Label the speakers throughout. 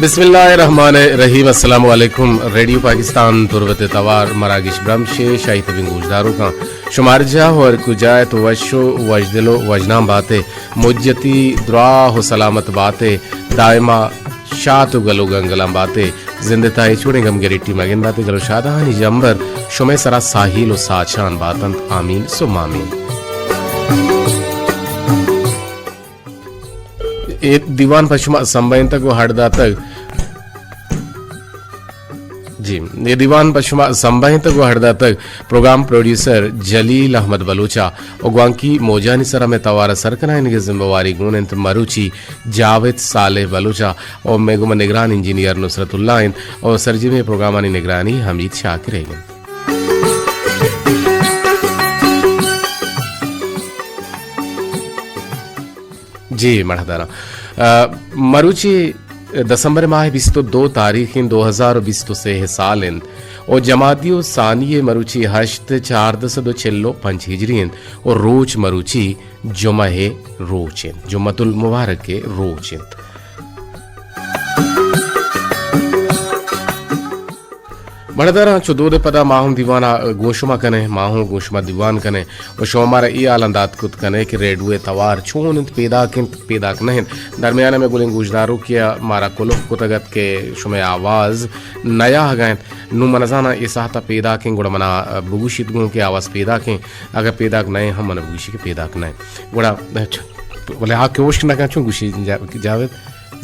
Speaker 1: बिस्मिल्लाहिर्रहमानिर्रहीम। अस्सलाम वालेकुम। रेडियो पाकिस्तान तुरवत तवार मरागिश ब्रमशे शाहिद बिन गुजदारों का शुमार जा और कुजाय तो वशो वजदिलो वजनाम बातें मुज्जती दुआ हो सलामत बातें दायमा शात गलो गंगलम बातें जिंदताई चुड़े गम गिरिटी मगिन बातें गलो शादानी जंबर शुमे सरा साहिल व साचान बातंत आमीन सुमामीन। दीवान पश्चिमा संबयन तक वो हटदा तक जी ये दीवान पश्चिमा संबयन तक वो हटदा तक प्रोग्राम प्रोड्यूसर जलील अहमद बलूचा और ग्वांकी मोजानी सरा में तवारा सरकना इनके जिम्मेवारी गुणंत मरुची जावेद साले बलूचा और मेगुमा निगरान इंजीनियर नुसरतुल्लाह और सरजी में प्रोग्राम निगरानी हमीद शाकिर है। जी मरहदाना मरुची दिसंबर माह 22 तारीख 2020 से साल और जमातियों सानिये मरुची हश्त 4 हिजरी और रोच मरुची जुमा है रोचिन जुम्मतुल मुबारक के रोचिन। बड़दारा चुदोद पदा माहूं दीवाना गोशुमा कने माहूं गोशुमा दीवान कने और शोमारा ई आलंदात कुत कने कि रेडुए तवार छोन पैदा नहीं दरमियान में गुलिंग गुजदारों किया मारा कुलुफ कुतगत के शुमे आवाज़ नया गए नु मनजाना ये साहता पैदा के गुड़ा मना बुगुशित गुण के आवाज़ पैदा के अगर पैदा नए हम मन बुगुशी के पैदा नए गुड़ा बोले हाँ के वोश ना क्या गुशी जावेद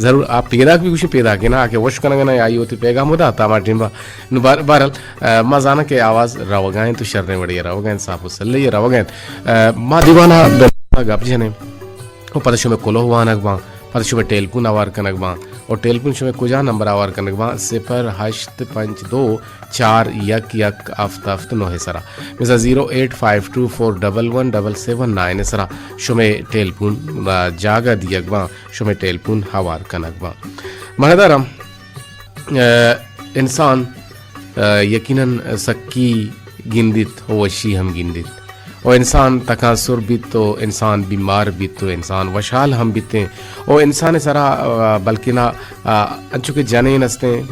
Speaker 1: जरूर आप पैदा भी कुछ पैदा के ना आके वश करना आई होती पैगाम होता तमार टिम्बा बहरल मजाना के आवाज़ रवगाएं तो शर्रे बढ़िया रवगाएं साफ सल्ले रवगाएं माँ दीवाना गप जने वो पता में कोलो हुआ नगवा पता में टेलपुन आवार कनगवा और टेलपुन शुमे कुजा नंबर आवार कनगवा 0-852-4 आफ्ताफ्त 9 सरा मिसा 08524117779 सरा शुमे टेलपुन जागा दियगवा शुमे टेलपुन हवार कनगवा महदारम इंसान यकीनन सक्की गिंदित हो वशी हम गिंदित और इंसान तकासुर बीत तो इंसान बीमार बीत तो इंसान वशाल हम बीते और इंसान सरा बल्कि ना अंचु के जने हंसते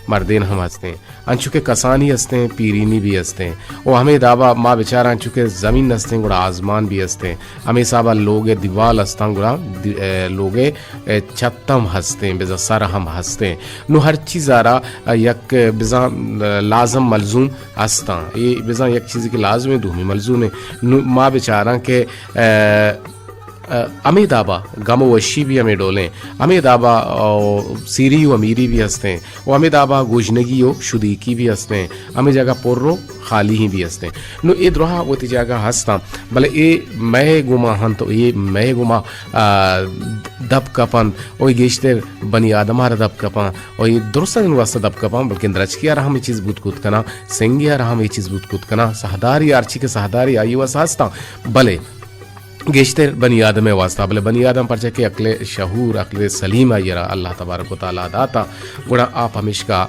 Speaker 1: मर्देन हम हंसते अंचु के कसानी हंसते पीरीनी भी हंसते और हमें दावा माँ बेचारा अंचु के ज़मीन हंसते गुड़ा आसमान भी हंसते हमें साबा लोगे दीवाल हंसता गुड़ा लोगे छत्तम हंसते बेजा सर हम हंसते नु हर चीज़ आरा यक बेजा लाजम मलजूम हंसता ये बेजा यक चीज़ की लाजम धूमी मलजूम माँ बेचारा के अमीदाबा गमो वशी भी हमें डोलें अमीदाबा सीरी व अमीरी भी हंसते हैं वो अमीदाबा गुजनगी हो शुदीकी भी हंसते हैं हमें जगह पोर्रो खाली ही भी हंसते हैं नो ये द्रोहा वो ती जगह हंसता भले ये मैं गुमा हन तो ये मैं गुमा दब कपन और गेश्ते बनी आदमार दब कपा और ये दुरुस्त वास्ता दब कपा बल्कि रचकिया रहा ये चीज़ बुत कूद कना सेंगिया रहा ये चीज़ बुत कूद कना सहदारी आर्ची के सहदारी आई वस हंसता भले गेश्ते बनी आदम वास्ता भले बनी आदम पर के अकले शहूर अकले सलीम आयरा अल्लाह तबारक व तआला दाता गुड़ा आप हमेशा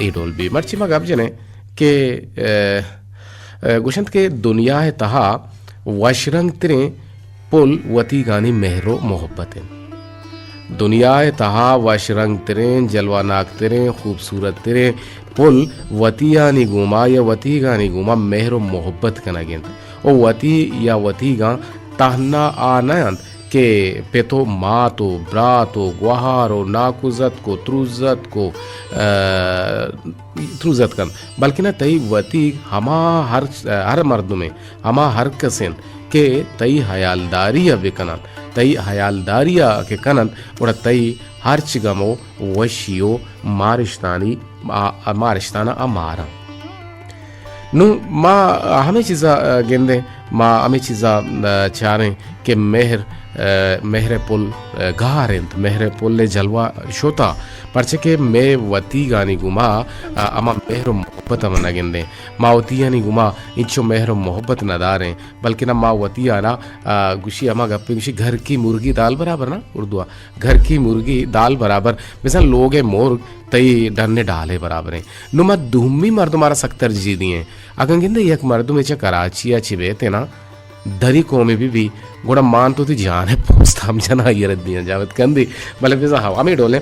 Speaker 1: ई डोल भी मर्ची मग अब जने के गुशंत के दुनिया है तहा वशरंग तिरे पुल वती गानी मेहरो मोहब्बतें दुनिया है तहा वशरंग तिरे जलवा नाक तिरे खूबसूरत तिरे पुल वतिया नि गुमा या वती गानी गुमा मेहरो मोहब्बत कना गेंद ओ वती या वती गा ताहना आनंद के पेतो मातो ब्रातो गुहारो नाकुजत को त्रुजत कन बल्कि ना तई वती हमा हर मर्द में हमा हर कसेन के तई हयालदारी विकनन तई हयालदारिया के कनन और तई हर चिगमो वशियो मारिश्ताना अमारा नु माँ हमें चीज़ा गेंदे माँ हमें चीज़ा चारें कि मेहर पुल घारेंत मेहर पुल जलवा शोता परचे के मैं वती गानी गुमा अमा मेहर मोहब्बत मना गेंदे माँ वती यानी गुमा इंचो मेहर मोहब्बत न दारें बल्कि ना माँ वती आना गुशी अमा गप्पे गुशी घर की मुर्गी दाल बराबर ना उर्दुआ घर की मुर्गी दाल बराबर मिसाल लोग मोर तई डरने डाले बराबर हैं नुमा दुम्मी मर्द तुम्हारा सख्तर जी दिए अगर गिंदे एक मर्द में चा कराची या चिबेते ना दरी कौमी भी गोड़ा मान तो थी जाने पोस्ता हम जना ये रद्दियां जावत कंदी मतलब जैसा हवा में डोले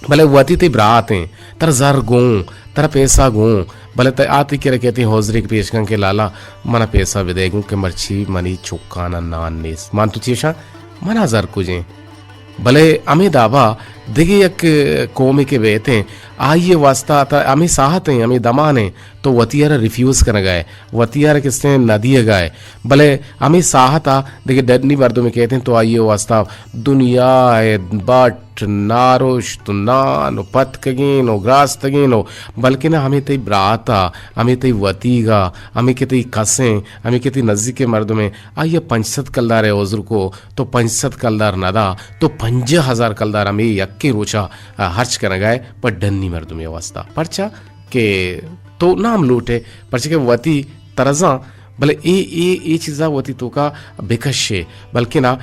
Speaker 1: भले वती ती ब्रातें तर जर गूं तर पैसा गूं भले त आती के कहती हौजरी के पेशकन के लाला मना पैसा विदेगू के मर्ची मनी चुक्काना नान नेस मान तु चेशा मना जर कुजें भले अमी दाबा दिगे एक कौमी के बेते आइए वास्ता था अमी साहते हैं अमी दमाने तो वतियारा रिफ्यूज कर गए वतियारा किसने नदी गए भले अमी साहता दिगे डरनी वर्दों में कहते हैं तो आइए वास्ता दुनिया है बट नारोश तो नानो पत कगीनो ग्रास तगीनो बल्कि ना हमें तई ब्राता हमें तई वतीगा हमें के तई कसें हमें के तई नज़दीक के मर्दों में आइए 500 कलदार है ओज़र को तो 500 कलदार नदा तो 5000 कलदार हमें यक्के रोचा हर्च कर गए पर डन्नी मर्दों में वास्ता परचा के तो नाम लूटे परचे के वती तरजा भले ए चीज़ा वती तो का बेकशे बल्कि ना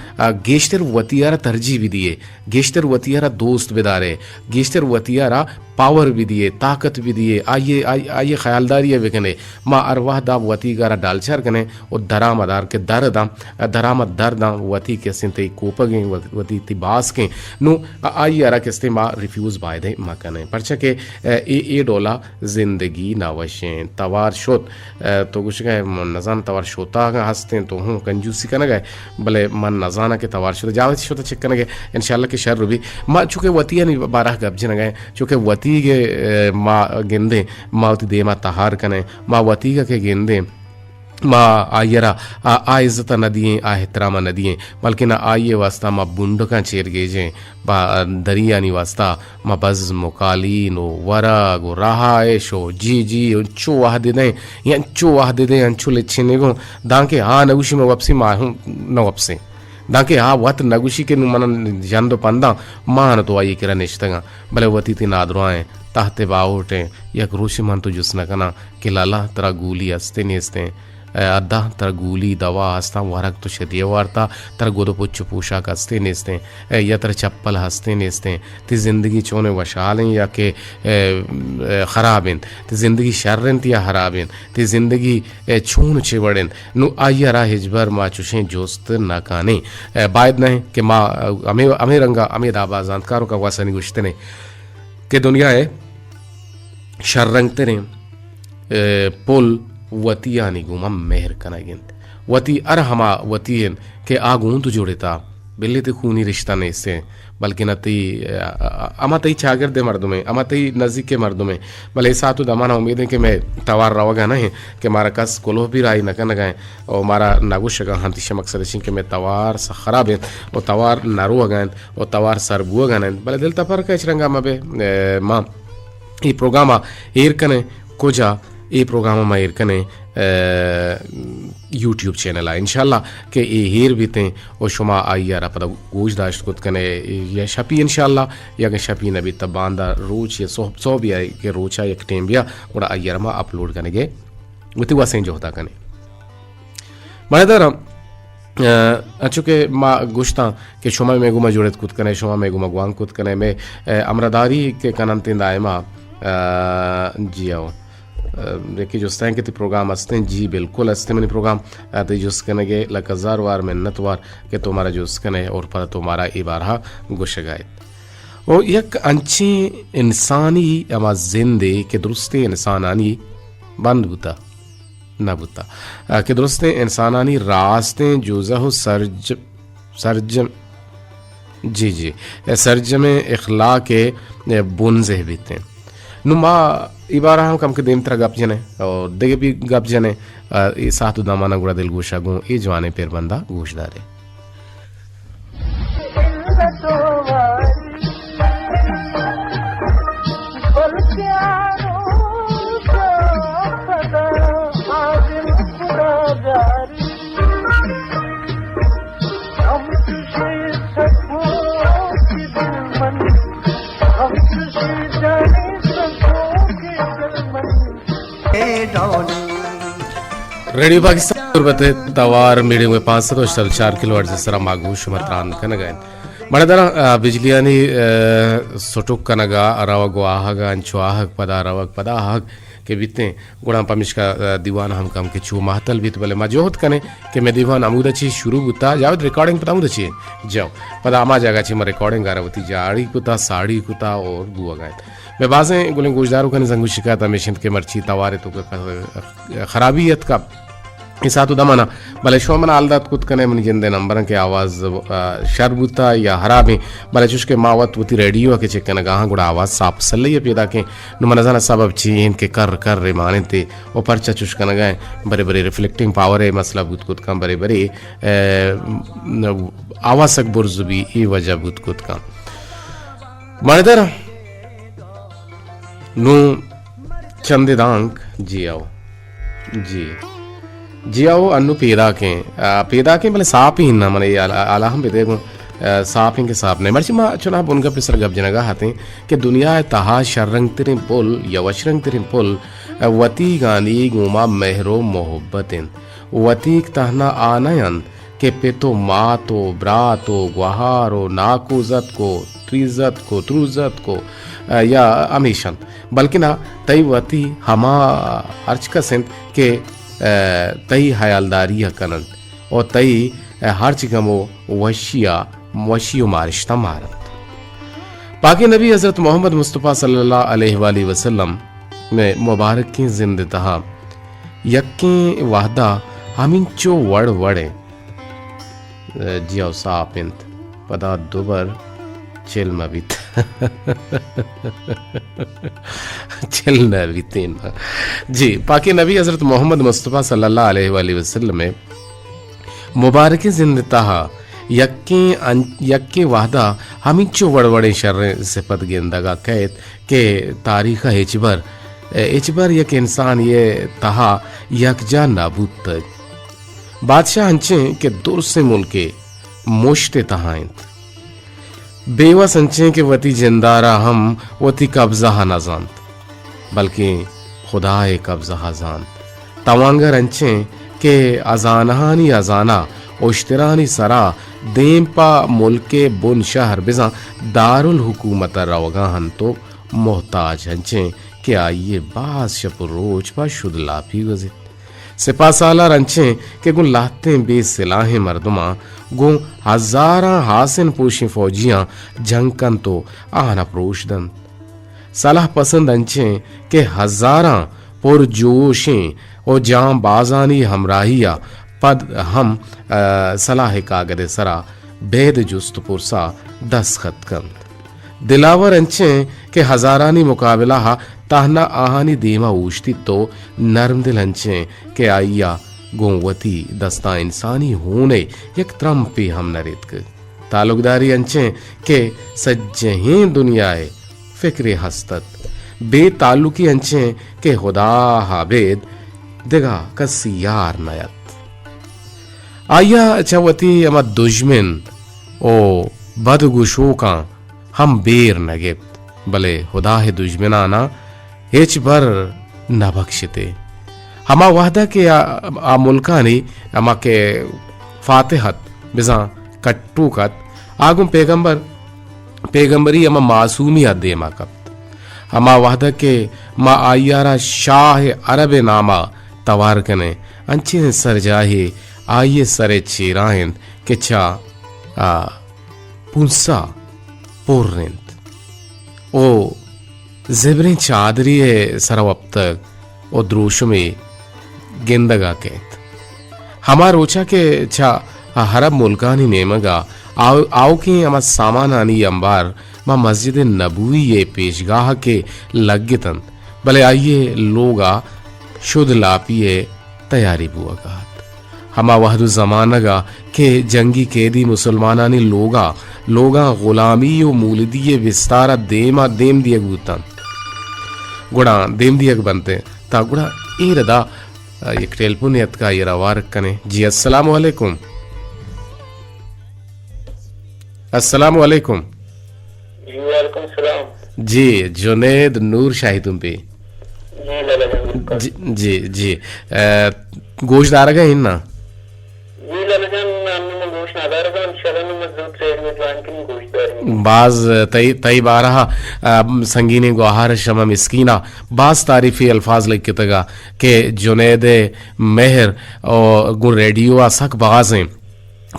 Speaker 1: गेश्तर वतियारा तरजीह भी दिए गेश्तर वतियारा दोस्त बिदारे गेश्तर वतियारा पावर भी दिए ताकत भी दिए आइए आइए ख्यालदारी बेकने माँ अरवाह दा वती गारा डालचर कने और दरामदार के दर दाम दरामद दर दाम वती के सिंते कोपगे वती तिबास के नु आइए अरा किस्ते माँ रिफ्यूज बायदे माँ कने परचा के ए डोला जिंदगी नावशें तवार शोत तो कुछ गए नजान तवार शोता हंसते तो हूँ कंजूसी कन गए भले मन नजाना के तवार शोता जावत शोता चेक कन गए इंशाल्लाह के शर भी माँ चूँकि वतिया नहीं बारह गब्जे न गए चूँकि वती के माँ गेंदे मावती दे माँ तहार कने माँ वती के गेंदे माँ आयरा आ इज्जत नदिए आ एहतराम नदिए बल्कि ना आइए वास्ता माँ बुंड का चेर गेजे बा दरिया नी वास्ता माँ बज मुकालीनो वरगो रहायशो जी अंचो वाह दे दें ये अंचो वाह दे दें अंचो लेच्छे नेगो दांके हाँ नगुशी में वापसी माँ हूँ न वापसे दाके हाँ वत नगुशी के मन जंदो पंदा मान तो आइए किरा निश्तगा भले वती थी नादरुआएं ताहते बाउटे यक रोशी मन तो जुस्ना कना कि लाला तरा गूली हस्ते नेस्ते अद्दा तरा गूली दवा हस्ता वरक तो शदिया वारता तरा गोदो पुच्चो पोशाक हस्ते नेस्ते या तरा चप्पल हस्ते नेस्ते ती जिंदगी चोने वशालें या के खराबें ती जिंदगी शर्रें या हराबें ती जिंदगी छून चिवड़ें नु आइया रा हिजबर मा चुशें जोस्त नाकाने बायद नहीं कि माँ अमे रंगा अमे दाबा जानकारों का वासनी गुश्ते ने कि दुनिया है शर्रंग तेरे पुल वतिया निगुमा मेहर कनागिन वती अर हमा वतीन के आगूं तो जोड़ेता बिल्ली ते खूनी रिश्ता नहीं से बल्कि न ती अमा तई चागिर्दे मर्दों में अमा तई नज़दीक के मर्दों में भले साथ दमाना उम्मीद है कि मैं तवार रवागा नहीं कि मारा कस कोलो भी राई न कन गए और मारा नागुश का हंतिश मकसद कि मैं तवार सा खराब है और तवार नारू अगैन और तवार सरबुआ गन भले दिल तपर का चरंगा मबे माँ ये प्रोग्राम एर कने कोजा ये प्रोग्राम में एर कने यूट्यूब चैनल है इंशाल्लाह के ये हेर भी थे और शुमा आई यार पता गोश दाश्त कुछ कने या शपी इंशाल्लाह या के शपी नबी तबांदा रोज ये सौ भी आए के रोचा एक टेम बिया और आई यार माँ अपलोड करने के उतनी वासें जो होता कने बड़े दर चूँकि माँ गुश्ता के शुमा में गुमा जुड़त कुछ कने शुमा में गुमा गुआंग कुछ कने में अमरदारी के कनन तिंदा है माँ जी आओ देखिए जो स्टैंड के प्रोग्राम हंसते हैं जी बिल्कुल हंसते मैंने प्रोग्राम तो जो स्कने के लकजार वार मिन्नत वार के तुम्हारा जो स्कने और पर तुम्हारा इबारहा गुशगायत और यक अंची इंसानी अमा जिंदे के दुरुस्ते इंसानानी बंद बुता न बुता के दुरुस्ते इंसानानी रास्ते जोज़ा सरजम जी सरजम इखला के बुनजे बीते नुमा इबारा हम कम के देम तरह गप जने और देगे भी गप जने ये साथ दामाना गुड़ा दिल गोशा गो ये जवाने पेर बंदा गोशदारे रेडियो पाकिस्तान गुरबत तवार मीडियम में 504 किलोवाट से सरा मागूश मतरान कनगन मणदरा बिजलियानी सोटुक कनगा अरावगो आहगा अंचो आहग पदा अरावग पदा आहग के बीते गुड़ा पमिश का दीवान हम कम के छू महतल बीत बोले मजोहत कने कि मैं दीवान अमूद अच्छी शुरू बुता जाओ रिकॉर्डिंग पता अमूद अच्छी जाओ पता आमा जगह छी मैं रिकॉर्डिंग गारवती जाड़ी कुता साड़ी कुता और दुआ गाय मैं बाजें गुले गुजदारों का संगु शिकायत हमेशा के मर्ची तवारे तो खराबियत का साथ दमाना भले शो मना आलदात कुत कने मन जिंदे नंबर के आवाज शरबुता या हराबे भले चुस्के मावत वती रेडियो के चेक कने गाहां गुड़ा आवाज साफ सल्ले पैदा के न मनजाना सबब छी इनके कर रे माने ते ओ परचा चुस्कन गए बरे बरे रिफ्लेक्टिंग पावर है मसला बुत कुत कम बरे बरे आवासक बुर्जुबी ई वजह बुत कुत कम मणदर नु चंदे दांग जी आओ जी आओ अन्नु पैदा के भले साप ही ना मने आला हम देखो साप ही के साप नहीं मर्ची माँ चुना बुनगा पिसर गप जनगा हाथे कि दुनिया तहा शरंग तिरिन पुल या वशरंग तिरिन पुल वती गानी गुमा मेहरो मोहब्बतिन वतीक तहना आनयन के पेतो मातो ब्रातो गुहारो नाकुजत को त्रुजत को या अमीशन बल्कि ना तई वती हमा अर्च का सेंत के तई हयालदारी कनंत और तई हर चिकमो वशियो मारिश्ता मारत पाकि नबी हजरत मोहम्मद मुस्तफ़ा सल्लल्लाहु अलैहि वसल्लम में मुबारक की जिंद तहा यक्के वाहदा हमिंचो वड़े जियो सापिंत पदा दुबर चिल मबित जी पाकि नबी हजरत मोहम्मद मुस्तफ़ा सल्लल्लाहु अलैहि वसल्लम में मुबारक जिंदता यक्के वाहदा हमिंचो वड़वड़े शर्र सिफत गेंदगा कैद के तारीख एचबर यक इंसान ये तहा यकजा नाबूद तक बादशाह हंचे के दुर से मुल्के मोश्ते तहाइंत बेवा संचे के वती जिंदारा हम वती कब्जा न जानत बल्कि खुदा कब्जा जानत तवांगर अंचे के अजानहानी अजाना ओश्तरानी सरा देमपा मुल्के बुन शहर बिजा दारुल हुकूमत रवगाहन तो मोहताज हंचे के आइए बास शपुर रोज पा शुद्ध लाफी गजे सिपा साला रंचे के गुन लाते बेसिलाहे मर्दमा गो हजारा हासिन पोशी फौजियां झंकन तो आना प्रोशदन सलाह पसंद अंचे के हजारा पुरजोशें और जाम बाजानी हमराहिया पद हम सलाह कागद सरा बेद जुस्त पुरसा दस्खत कन दिलावर अंचे के हजारानी मुकाबला हा ताहना आहानी देमा ऊश्ती तो नर्म दिल अंचे के आइया गोवती दस्ता इंसानी होने एक त्रम पे हम नरित तालुकदारी अंचे के सज्जे ही दुनियाए फिक्रे हस्तत बेताल्लुकी अंचे के खुदा हाबेद दिगा कसियार नयत आया चवती अमा दुश्मन ओ बदगुशो का हम बेर नगेत भले खुदा है दुश्मनाना हेच बर न बख्शते हमा वाहदा के आ मुल्कानी अमा के फातिहत बिजा कट्टू कत आगुम पैगंबरी अमा मासूमियत दे माकत हमा वाहदा के मा आयारा शाह अरब नामा तवार कने अंचे सर जाहे आइए सरे चेराहिन के चा पुंसा पोर्रेंत ओ ज़िब्रें चादरी सरव अब तक ओ द्रोश में गेंदगा केत हमार ओछा के छा हरब मुल्कानी नेमगा आओ के अमा सामानानी अंबार मा मस्जिद नबूई ये पेशगाह के लग्गितन भले आइए लोगा शुद्ध लापिए तैयारी बुआगात हमा वहदु जमानगा के जंगी कैदी मुसलमानानी लोगा गुलामी ओ मूलदिये विस्तारा देमा देम दिए गुतन गुड़ा देम दियक बनते ता गुड़ा ए रदा एक टेलपुनियत का ये रवार कने जी अस्सलाम वालेकुम जी जुनेद नूर शाही तुम पे जी जी गोश्त आ रहा है ना बाज तई बारहा संगीनी गुहार शमा मिस्कीना बाज तारीफी अल्फाज लिख तगा के जुनेद मेहर और गुण रेडियो आ सक बाजें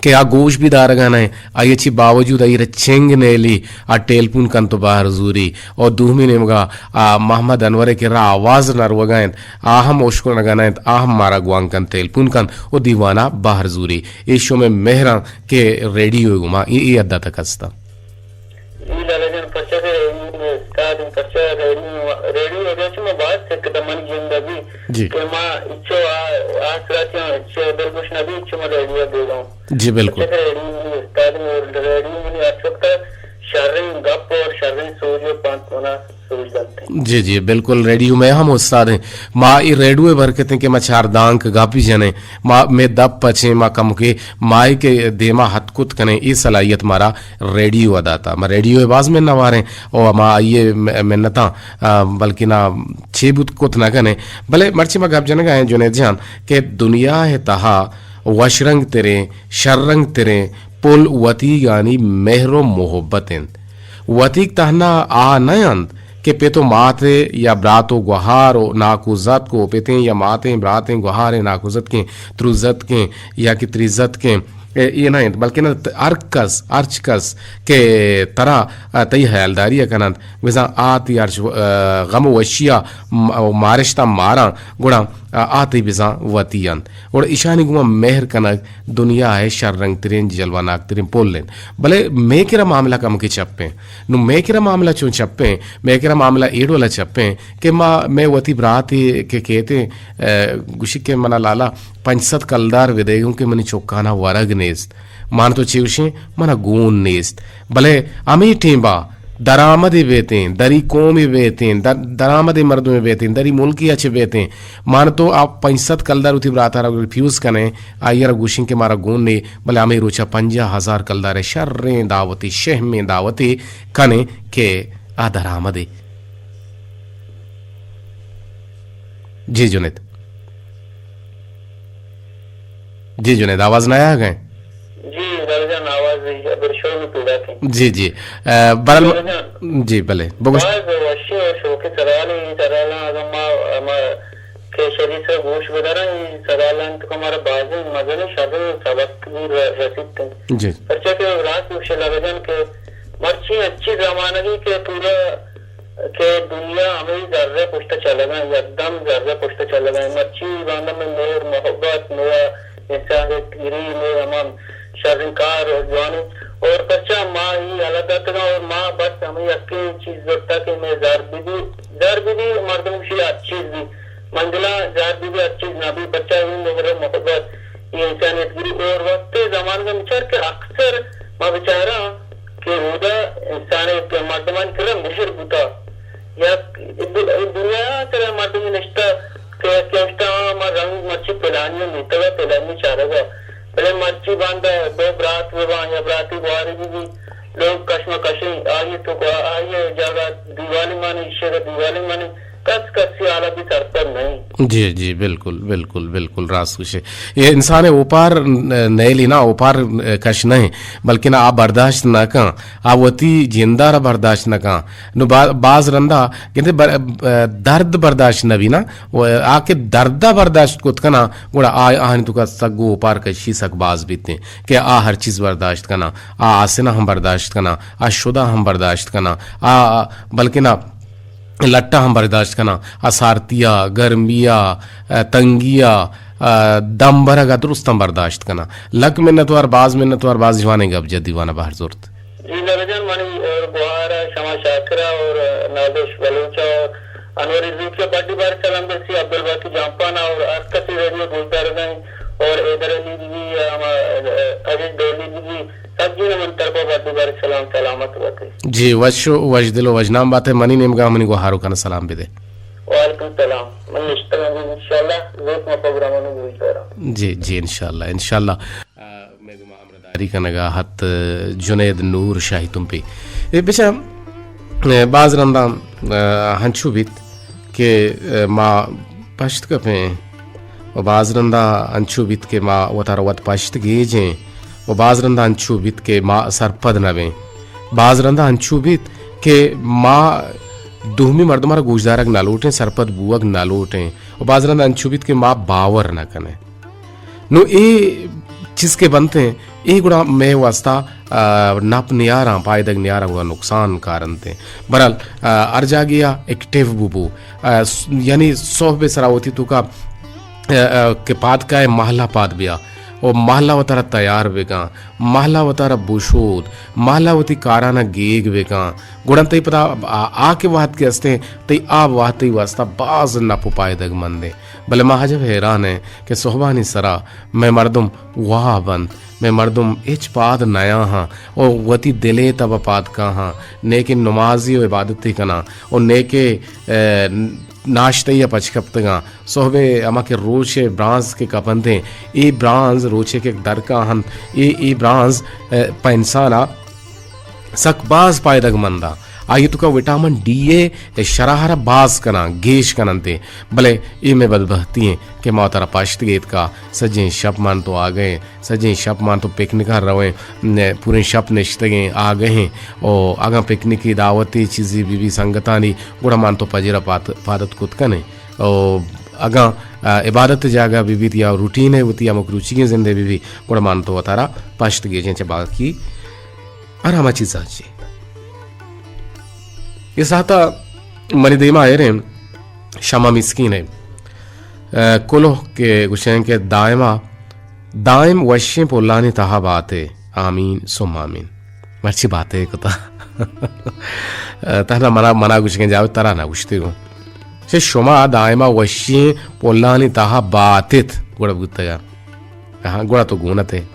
Speaker 1: के आ गोश भी दारगाना है आये बावजूद आई चेंग नेली आ टेलपुन कन तो बाहर जूरी और दूहमी नेमगा आ मोहम्मद अनवर के रा आवाज नरवगायत आहम ओशको नगानायत आहम मारा गुआंग कन टेलपुन कन ओ दीवाना बाहर जूरी इस शो में मेहरा के रेडियो गुमा ये अद्दा तक हस्ता जी जी बिल्कुल जी जी बिल्कुल रेडियो में हम उस्ताद हैं माँ ये रेडियो भर कहते हैं कि मैं चार दांक गापी जने माँ में दब पचे माँ कम के माई के देमा हथकुत कने ये सलाहियत मारा रेडियो अदा था मैं रेडियो बाज में नवारे और माँ ये मिन्नता बल्कि ना छेबुत कुत ना कने भले मर्ची माँ गाप जने गाए जुनेद जान के दुनिया है तहा वशरंग तेरे शर्रंग तेरे पुल वती गानी मेहरो मोहब्बतें वतीक तहना आ नयंद के पेतो माते या ब्रातो गुहारो नाकुजत को पेते या माते ब्राते गुहारे नाकुजत के त्रुजत के या कि त्रिजत के ये नहीं बल्कि ना अर्चकस के तरह तई हयालदारी कनंद विजा आती अर्च गम वशिया मारिश्ता मारा गुणा आती बिजा वतियन और ईशानी गुमा मेहर कनक दुनिया है शर रंग तिरें जलवा नाक तिरें पोल लेन भले मैं किरा मामला कम के चप्पे नु मैं किरा मामला चुन चप्पे मैं किरा मामला एड वाला चप्पे के माँ मैं वती ब्राती के कहते गुशी के मना लाला पंचसत कलदार विदेगों के मनी चौकाना वरग नेस्त मान तो चिवशे मना गून नेस्त भले अमी टीम्बा दरामदी बेतें दरी कौमी बेतें दरामदी मर्दों में बेतें दरी मुल्की अच्छे बेतें मान तो आप 65 कलदार उठी बराता रिफ्यूज कने आयर गुशिंग के मारा गुण ने भले हमें रोचा 50,000 कलदार शर्रें दावती शह में दावती कने के आ दरामदी। जी जुनेद आवाज नया आ गए जी जी बरल जी भले
Speaker 2: के शरीर से गोश बदरा सदालन तो हमारा बाजे मजने शादी सबक रसीद
Speaker 1: जी
Speaker 2: परचा के रात उसे लगन के मर्ची अच्छी जमानगी के पूरा के दुनिया हमें जर्रे पुष्ट चलेगा एकदम जर्रे पुष्ट चलेगा मर्ची बांधा में मेर मोहब्बत मेरा इंसान गिरी में हम शर्मकार और जवानी और बच्चा माँ ही अलग और माँ बस हमें अक्की चीज जोड़ता कि मैं जार बीदी मर्दों की अच्छी चीज दी मंजिला जार बीदी अच्छी चीज ना भी बच्चा ही मेरे मोहब्बत ये इंसानियत गिरी और वक्त जमान का विचार के अक्सर माँ बेचारा कि उदा इंसान मर्दमान के मिशर बुता या दुनिया तेरा मर्दों में निष्ठा के रंग मच्छी पिलानी चाह रहा भले मच्छी बांधा दो बरात विवाह या बराती बुआरी भी लोग कश्मकशी आइए तो आइए जगह दिवाली मानी शेर दिवाली मानी कस आला भी सरपर नहीं
Speaker 1: जी जी बिल्कुल बिल्कुल बिल्कुल रासूशे ये इंसान ऊपर नहीं लीना ऊपर कश नहीं बल्कि ना आप बर्दाश्त ना का आप वती जिंदा बर्दाश्त ना का नु बाज रंदा कहते दर्द बर्दाश्त न भी ना वो आके दर्दा बर्दाश्त कुत कना गुड़ा आन तुका सगो ऊपर कशी सक बाज बीते कि आ हर चीज बर्दाश्त कना आ आसिना हम बर्दाश्त कना आ शुदा हम बर्दाश्त कना आ बल्कि ना लट्टा हम बर्दाश्त करना असारतिया गर्मिया तंगिया दम भरगा दुरुस्त हम बर्दाश्त करना लक मिन्नतवार बाज जवाने गब जद दीवाना बाहर जोरत
Speaker 2: जी नरजन मनी और बुहारा शमा शाकरा और नादिश बलूचा और अनवर इज़्ज़त के पार्टी बार सलाम बसी अब्दुल बाकी जांपाना और अरकसी रेडियो बोलता रहे और इधर अली जी अजीज डोली जी सब जी ने मन तरफ पार्टी बार सलाम सलामत बातें
Speaker 1: जी वशो वजदिलो वजनाम बातें मनी नेमगा मनी को हारो खाना सलाम भी दे
Speaker 2: वालेकुम सलाम मन इंशाल्लाह वेट में प्रोग्राम में बोलता रहा
Speaker 1: जी इंशाल्लाह मैं गुमा अमरदारी का नगा हत जुनेद नूर शाही तुम पे बेचा बाज रंदा हंचू बित के माँ पश्त कपे और बाज रंदा अंचू बित के माँ वतार वत पश्त गेजें और बाज रंदा अंचू बित के माँ सरपद नवे बाज रंदा अंचू बीत के माँ दुहमी मर्दमारा गुजदारक ना लूटें सरपत बुअक ना लूटें और बाज रंदा अंचू बीत के माँ बावर ना कने नो ए चीज के बनते हैं ए गुड़ा मैं वास्ता नप नियारा पायदक नियारा हुआ नुकसान कारण थे बरल अर्जा गया एक्टिव बुबू यानी सोहबे सरावती तू का के पाद का है महला पाद बिया और महलावतारा तैयार बेगा महलावतारा बुशोद महलावती काराना गेग बेगा गुड़न तई पता आ के वाहत के अस्ते तई आ वाहत वास्ता बाज न पुपाए दग मंदे भले महाजब हैरान है कि सोहबानी सरा मैं मर्दुम वाह बंद मैं मर्दुम इच पाद नया हाँ और वती दिले तब पाद का हाँ नेके नमाजी और इबादती कना और नेके नाश्ते या पचकप्तगा सोहबे अमा के रोचे ब्रांज के कपंदे ए ब्रांज रोचे के दर का हन ए ब्रांज पैंसाना सकबाज पायदग मंदा आगे तो का विटामिन डी ए शराहरा बाज कना गेश कनते भले ये में बदबहती हैं कि मोहतरा पाश्त गेत का सजें शप मान तो आ गए सजें शप मान तो पिकनिक रवे पूरे शप निश्तगे आ गए हैं और आगा पिकनिक की दावती चीज़ी बीबी संगतानी गुड़ा मान तो पजरा पादत कुत कने और अगा इबादत जागा बीबी या रूटीन है वती या रुचि के जिंदे बीबी गुड़ा मान तो अतारा पाश्त गेजें चे बाकी आरामा चीज़ आजी ये साता मनी देमा आए रे शमा मिस्कीन है कुलो के गुशें के दाइम वश्य पोलानी तहा बाते आमीन सुम आमीन मर्ची बातें कुता तहना मना गुशें जाओ तरा ना गुशते हो से शुमा दाइमा वश्य पोलानी तहा बातित गुड़ा गुत्तगा हाँ गुड़ा तो गुणत है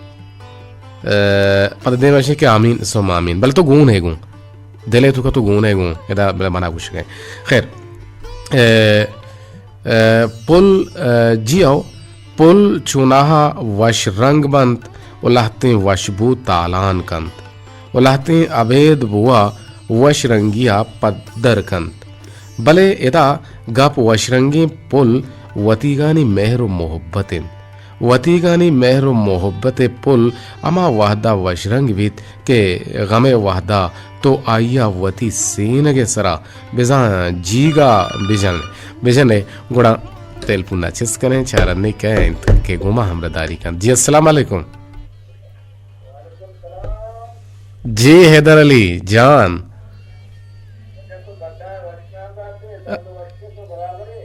Speaker 1: पता दे वश्य के आमीन सुम आमीन बल तो गुण है गुण दिले तो का तो गुण है गुण इदा मना कुछ गए खैर पुल जियो पुल चुनाहा वश रंग बंत उलाहते वशबू तालान कंत उलाहते अबेद बुआ वश रंगिया पद्दर कंत भले इदा गप वशरंगी पुल वतीगानी मेहर मोहब्बतिन वतीगानी मेहर मोहब्बत पुल अमा वाहदा वशरंग बीत के गमे वाहदा तो आइया वती सीन के सरा बिजा जीगा बिजने गुड़ा तेल पुन्ना चिस करें चारने के गुमा हमरदारी का जी अस्सलाम वालेकुम जी हैदर अली जान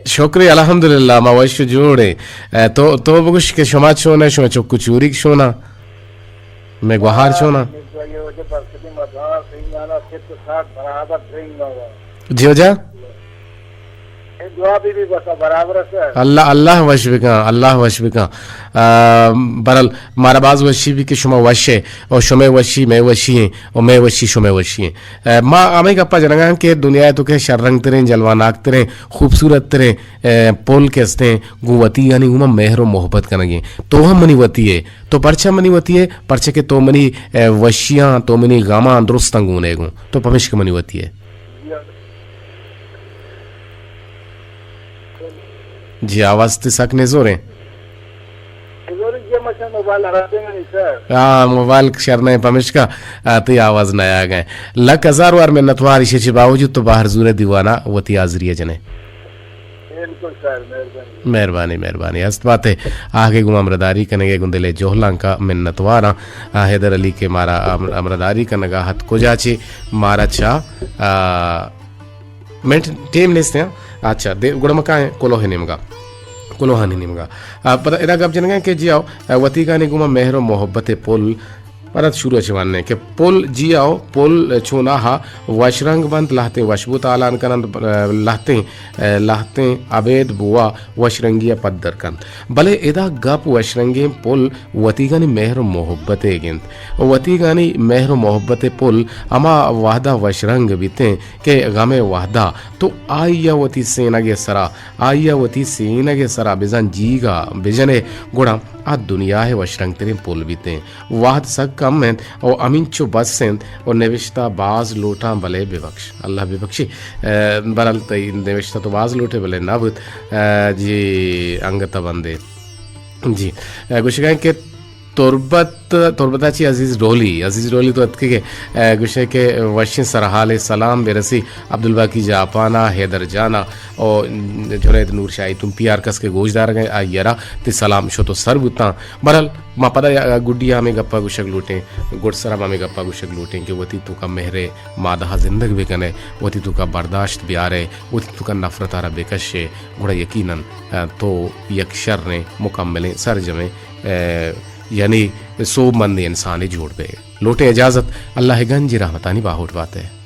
Speaker 1: शुक्रिया अल्हम्दुलिल्लाह मा वैश्य जोड़े तो बगुश के शमा छोना शमा चोकु चूरी छोना मैं गुहार छोना जी हो जा अल्लाह अल्लाह वशबिका बरल मारा बाज वशी भी कि शुमा वशे और शुमे वशी मैं वशी हैं और मैं वशी शुमे वशी हैं माँ आमे गप्पा जनगा के दुनिया तो के शर्रंग तेरे जलवानाक तेरे खूबसूरत तेरे पोल के हस्ते गुवती यानी उमा मेहरो मोहब्बत करेंगे तो हम मनी वती है तो परछा मनी वती है परछे के तो मनी वशियाँ तो मनी गामा दुरुस्त गुने गु तो पमिश के मनी वती है जी आवाज तिसक ने जोरे हाँ मोबाइल शरने पमिश का तो आवाज नया आ गए लक हजार वार में नतवार इसे बावजूद तो बाहर जूरे दीवाना वती आजरिया जने मेहरबानी हस्त बात है आगे गुम अमरदारी कनेगे गुंदले जोहलां का मिन्नतवारा हैदर अली के मारा अमरदारी कनगा हत को जाचे मारा चा मेंट टीम नेस्ते अच्छा दे गुड़मका है कोलोहानी निमगा पता इदा गप जनगा के जियाओ वती का निगुमा मेहरो मोहब्बत पुल परत शुरू अचवाने के पुल जियाओ पुल छुनाहा वशरंग बंद लाहते वशबू तालान कनंद लाहते अबेद बुआ वशरंगिया पद्दर कन भले इदा गप वशरंगी पुल वतीगानी मेहर मोहब्बत गिंत वतीगानी मेहर मोहब्बत पुल अमा वाहदा वशरंग बीते के गमे वाहदा तो आइया वती सेनगे सरा बिजन जीगा बिजने गुणा आ दुनिया है वशरंग तेरे पुल बीते वाहद सक कम है और अमीन चो बस से और नेविश्ता बाज लोटा भले बेबख्श अल्लाह बेबख्शी बरल तई नेविश्ता तो बाज लोटे भले नब जी अंगत बंदे जी कुछ कहें कि तुरबताची अजीज रोली तो अतके के गुशे के वशिन सरहाल सलाम बेरसी अब्दुल बाकी जापाना हैदर जाना और जुनैद नूर शाही तुम पी आर कस के गोजदार गए आयरा ते सलाम शो तो सर बुता बरल मा पदा गुड्डिया में गप्पा गुशक लूटें गुड़सरा में गप्पा गुशक लूटें कि वती तू का मेहरे मादहा जिंदग बेकने वती तू का बर्दाश्त ब्यारे वती तू का नफरत आरा बेकशे गुड़ा यकीनन तो यकशर ने मुकम्मल सर जमे यानी 100 मंद इंसानी जोड़ बे लोटे इजाजत अल्लाह गंज रहमतानी बाहुट बात है।